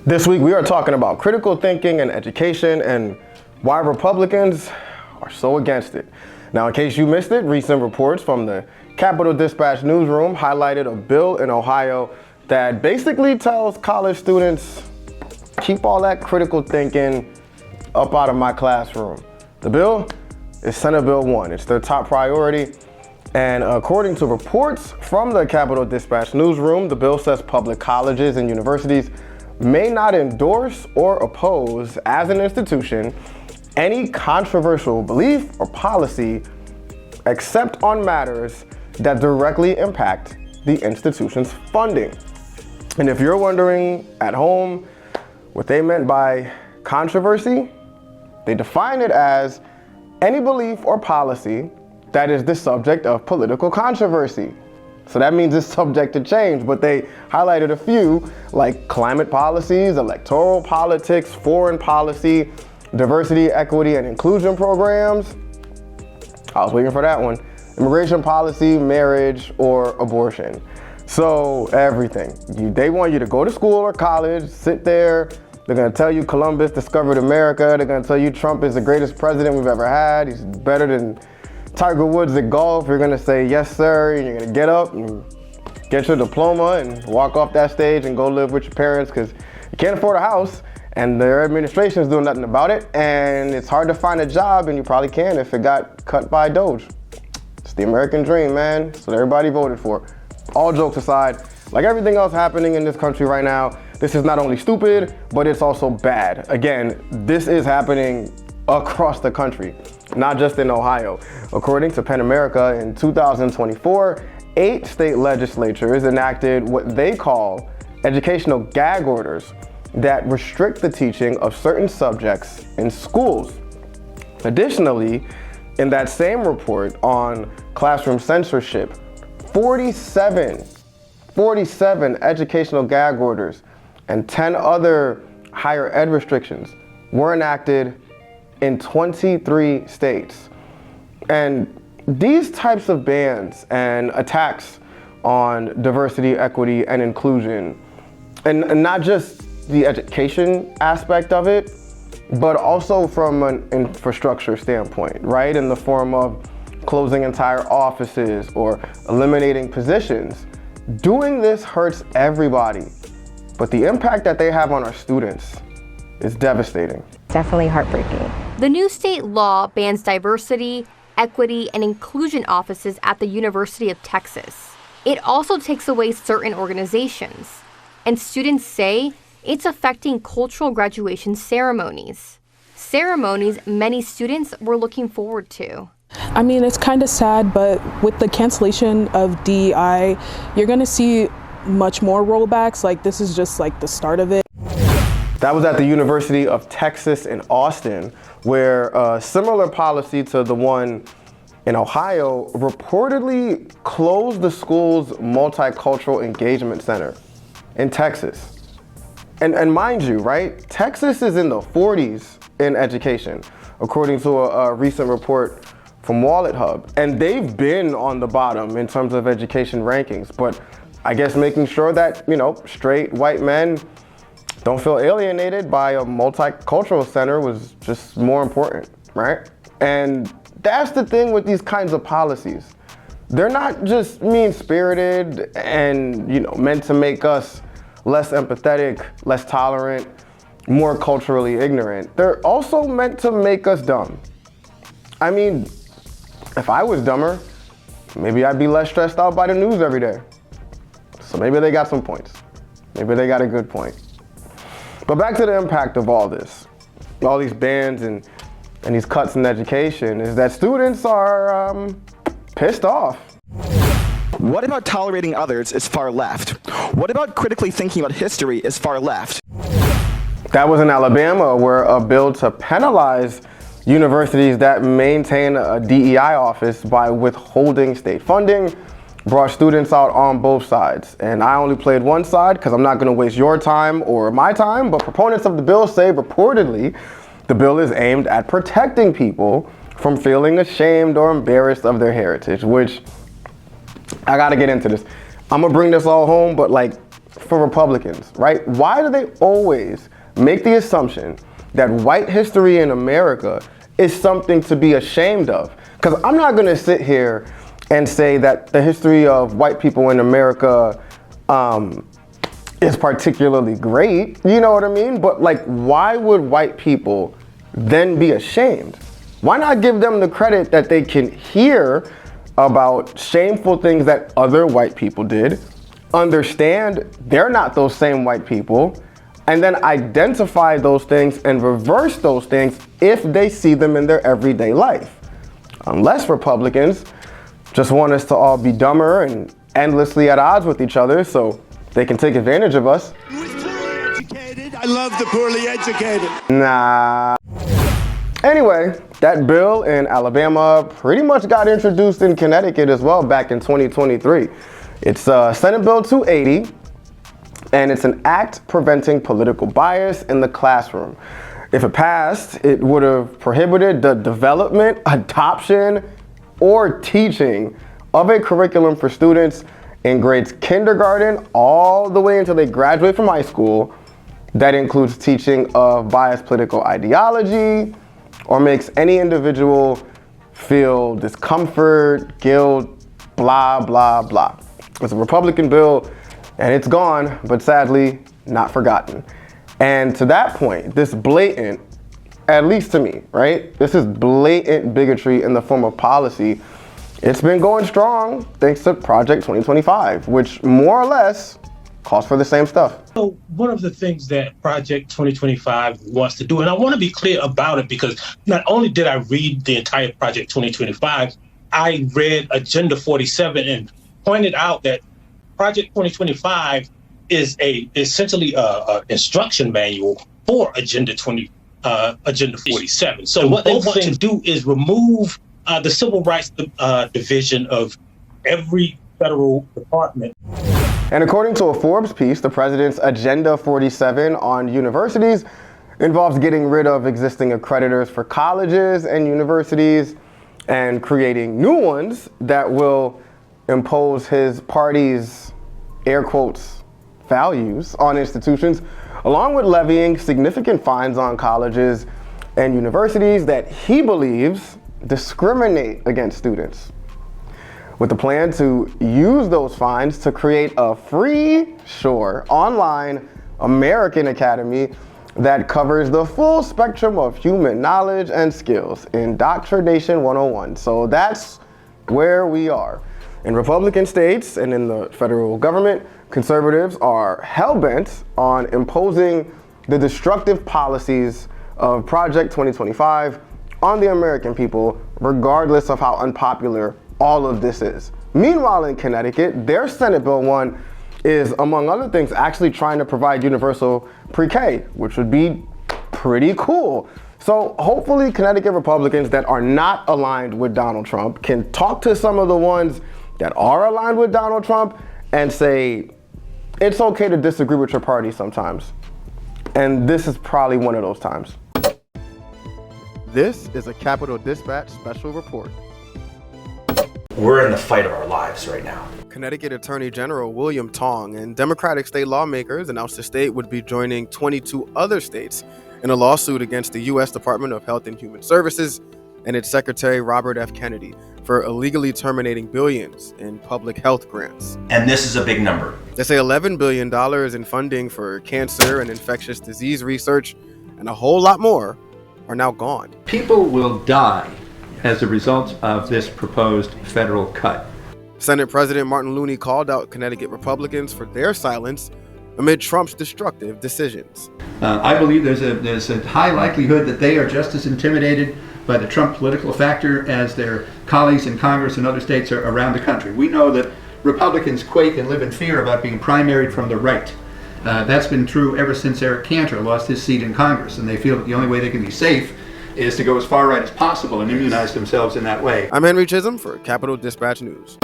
This week we are talking about critical thinking and education and why Republicans are so against it. Now, in case you missed it, recent reports from the Capitol Dispatch newsroom highlighted a bill in Ohio that basically tells college students, keep all that critical thinking up out of my classroom. The bill is Senate Bill 1. It's their top priority. And according to reports from the Capitol Dispatch newsroom, the bill says public colleges and universities may not endorse or oppose as an institution any controversial belief or policy except on matters that directly impact the institution's funding. And if you're wondering at home what they meant by controversy, they define it as any belief or policy that is the subject of political controversy. So that means it's subject to change, but they highlighted a few like climate policies, electoral politics, foreign policy, diversity, equity, and inclusion programs. I was waiting for that one. Immigration policy, marriage, or abortion. So everything. They want you to go to school or college, sit there. They're gonna tell you Columbus discovered America. They're gonna tell you Trump is the greatest president we've ever had. He's better than Tiger Woods at golf. You're gonna say yes sir, and you're gonna get up and get your diploma and walk off that stage and go live with your parents because you can't afford a house and their administration is doing nothing about it, and it's hard to find a job, and you probably can if it got cut by Doge. It's the American dream, man. That's what everybody voted for. All jokes aside, like everything else happening in this country right now, this is not only stupid, but it's also bad. Again, this is happening across the country, not just in Ohio. According to PEN America, in 2024, 8 state legislatures enacted what they call educational gag orders that restrict the teaching of certain subjects in schools. Additionally, in that same report on classroom censorship, 47 educational gag orders and 10 other higher ed restrictions were enacted in 23 states. And these types of bans and attacks on diversity, equity, and inclusion, and not just the education aspect of it, but also from an infrastructure standpoint, right? In the form of closing entire offices or eliminating positions. Doing this hurts everybody, but the impact that they have on our students is devastating. Definitely heartbreaking. The new state law bans diversity, equity, and inclusion offices at the University of Texas. It also takes away certain organizations, and students say it's affecting cultural graduation ceremonies. Ceremonies many students were looking forward to. I mean, it's kind of sad, but with the cancellation of DEI, you're going to see much more rollbacks. Like, this is just like the start of it. That was at the University of Texas in Austin, where a similar policy to the one in Ohio reportedly closed the school's multicultural engagement center in Texas. And mind you, right, Texas is in the 40s in education, according to a recent report from Wallet Hub. And they've been on the bottom in terms of education rankings, but I guess making sure that, straight white men don't feel alienated by a multicultural center was just more important, right? And that's the thing with these kinds of policies. They're not just mean-spirited and, meant to make us less empathetic, less tolerant, more culturally ignorant. They're also meant to make us dumb. I mean, if I was dumber, maybe I'd be less stressed out by the news every day. So maybe they got some points. Maybe they got a good point. But back to the impact of all this, all these bans and these cuts in education, is that students are pissed off. What about tolerating others is far left? What about critically thinking about history is far left? That was in Alabama, where a bill to penalize universities that maintain a DEI office by withholding state funding brought students out on both sides. And I only played one side because I'm not going to waste your time or my time, but proponents of the bill say reportedly the bill is aimed at protecting people from feeling ashamed or embarrassed of their heritage, which I got to get into this. I'm going to bring this all home, but for Republicans, right? Why do they always make the assumption that white history in America is something to be ashamed of? Because I'm not going to sit here and say that the history of white people in America is particularly great, you know what I mean? But like, why would white people then be ashamed? Why not give them the credit that they can hear about shameful things that other white people did, understand they're not those same white people, and then identify those things and reverse those things if they see them in their everyday life? Unless Republicans just want us to all be dumber and endlessly at odds with each other so they can take advantage of us. I love the poorly educated. Nah. Anyway, that bill in Alabama pretty much got introduced in Connecticut as well back in 2023. It's Senate Bill 280, and it's an act preventing political bias in the classroom. If it passed, it would have prohibited the development, adoption, or teaching of a curriculum for students in grades kindergarten all the way until they graduate from high school that includes teaching of biased political ideology or makes any individual feel discomfort, guilt, blah, blah, blah. It's a Republican bill and it's gone, but sadly not forgotten. And to that point, this blatant, at least to me, right? This is blatant bigotry in the form of policy. It's been going strong thanks to Project 2025, which more or less calls for the same stuff. So one of the things that Project 2025 wants to do, and I want to be clear about it because not only did I read the entire Project 2025, I read Agenda 47 and pointed out that Project 2025 is essentially a instruction manual for Agenda 47. So what they want to do is remove the Civil Rights Division of every federal department. And according to a Forbes piece, the president's Agenda 47 on universities involves getting rid of existing accreditors for colleges and universities and creating new ones that will impose his party's, air quotes, values on institutions, along with levying significant fines on colleges and universities that he believes discriminate against students, with the plan to use those fines to create a free, online American Academy that covers the full spectrum of human knowledge and skills, Indoctrination 101. So that's where we are. In Republican states and in the federal government, conservatives are hell-bent on imposing the destructive policies of Project 2025 on the American people, regardless of how unpopular all of this is. Meanwhile, in Connecticut, their Senate Bill 1 is, among other things, actually trying to provide universal pre-K, which would be pretty cool. So hopefully Connecticut Republicans that are not aligned with Donald Trump can talk to some of the ones that are aligned with Donald Trump and say, it's okay to disagree with your party sometimes. And this is probably one of those times. This is a Capitol Dispatch special report. We're in the fight of our lives right now. Connecticut Attorney General William Tong and Democratic state lawmakers announced the state would be joining 22 other states in a lawsuit against the U.S. Department of Health and Human Services and its Secretary Robert F. Kennedy for illegally terminating billions in public health grants. And this is a big number. They say $11 billion in funding for cancer and infectious disease research and a whole lot more are now gone. People will die as a result of this proposed federal cut. Senate President Martin Looney called out Connecticut Republicans for their silence amid Trump's destructive decisions. I believe there's a high likelihood that they are just as intimidated by the Trump political factor as their colleagues in Congress and other states around the country. We know that Republicans quake and live in fear about being primaried from the right. That's been true ever since Eric Cantor lost his seat in Congress, and they feel that the only way they can be safe is to go as far right as possible and immunize themselves in that way. I'm Henry Chisholm for Capitol Dispatch News.